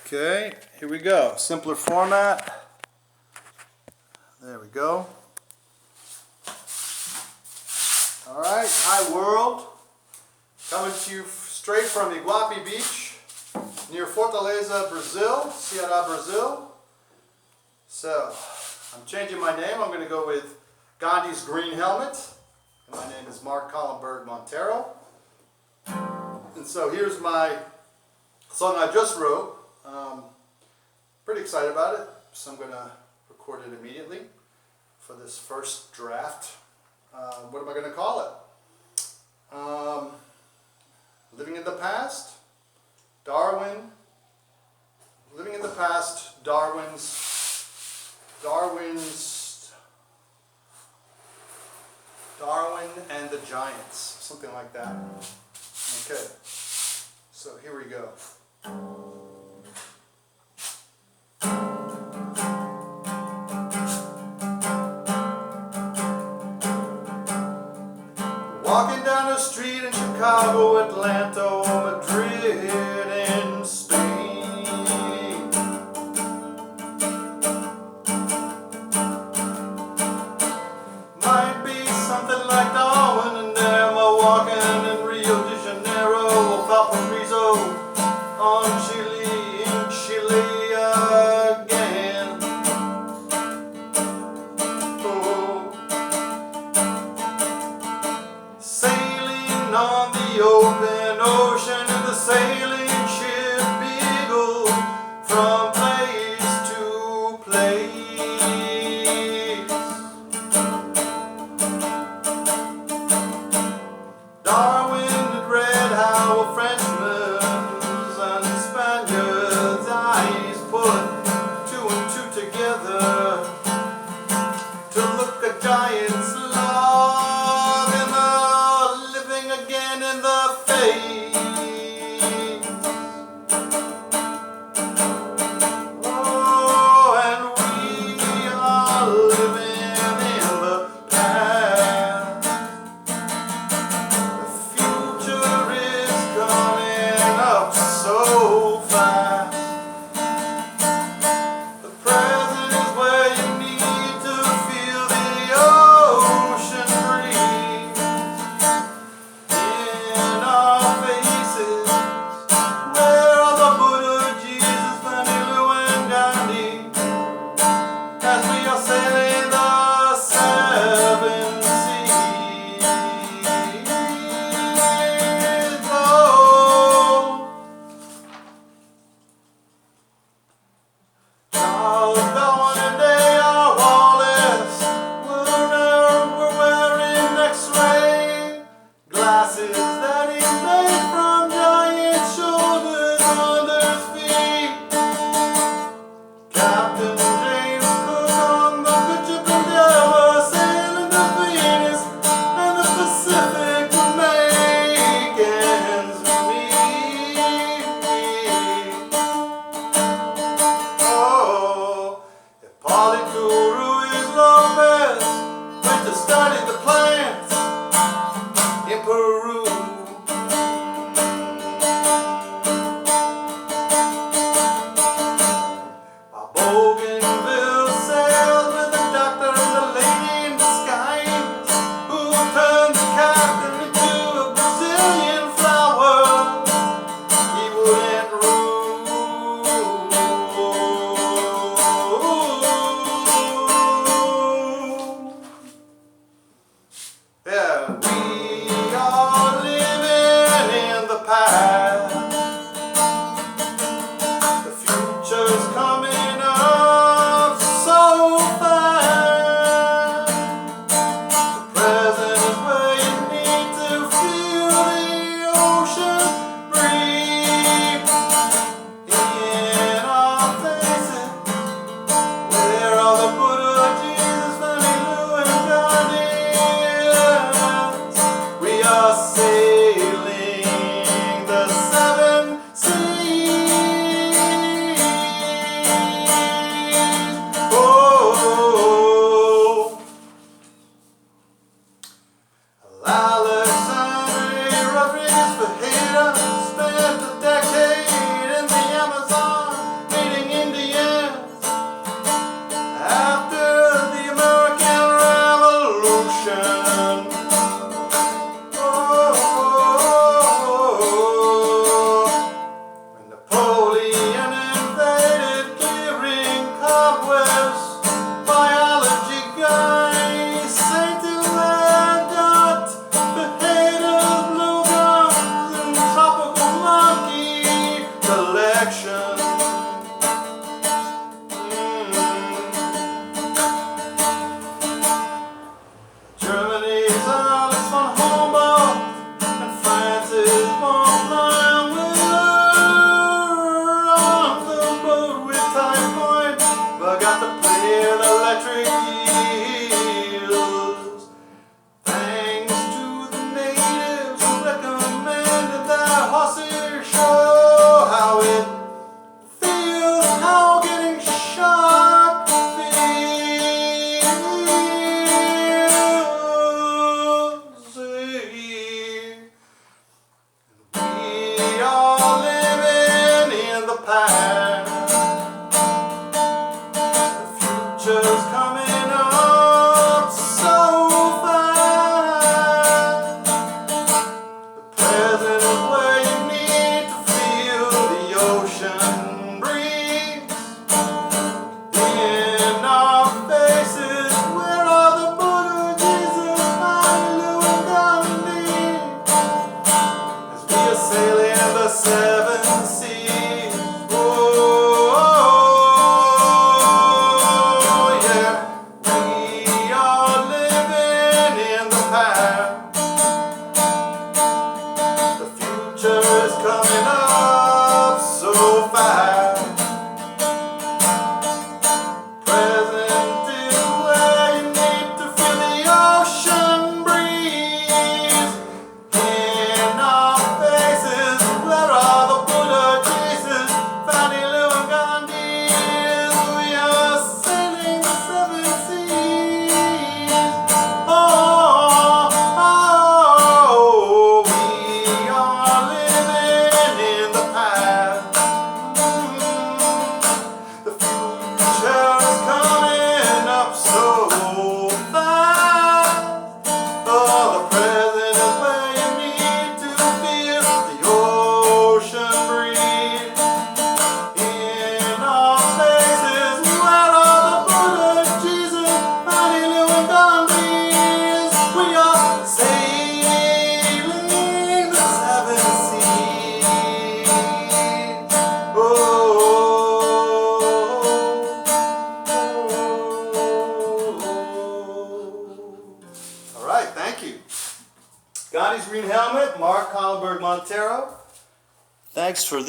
Okay, here we go. Simpler format. There we go. Alright, hi world. Coming to you straight from Iguape Beach, near Fortaleza, Brazil, Ceará, Brazil. So, I'm changing my name. I'm going to go with Gandhi's Green Helmet. And my name is Mark Rego-Monteiro. And so here's my song I just wrote. Pretty excited about it, so I'm going to record it immediately for this first draft. What am I going to call it? Living in the past, Darwin. Living in the past, Darwin's Darwin and the Giants, something like that. Okay, so here we go. Walking down the street in Chicago, Atlanta, Madrid, and Spain. Might be something like Darwin, and there am I walking in Rio de Janeiro, Valparaiso, on Chile, in Chile again. Oh. Sailing on the open ocean in the sailing connection. Germany's Alex von Humboldt and France's von Were on the boat with Time Point, but got to play the electric eels. Thanks to the natives who recommended that horses show how it feels, how getting shot feels. We are living in the past. The future's coming up so fast. The present is where you need to feel the ocean breeze. In our faces, where are the Buddha, Jesus, Manu, and Gandhi? As we are sailing the seven seas. Oh, yeah. We are living in the past. The future is coming up so fast. Present is where you need to feel the ocean breeze. In our faces, where are the Buddha, Jesus, Fanny Lou and Gandhi? We are sailing the seven seas. Oh, we are living in the past. The future is coming up so fast. Oh, the present is where you need to feel the ocean breeze. In our faces, where are the Buddha, Jesus, Fanny Lou and Gandhi? We are sailing the seven seas. Oh. All right, thank you. Gandhi's Green Helmet, Mark Rego-Monteiro. Thanks for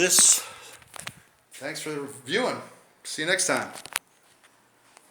viewing. See you next time.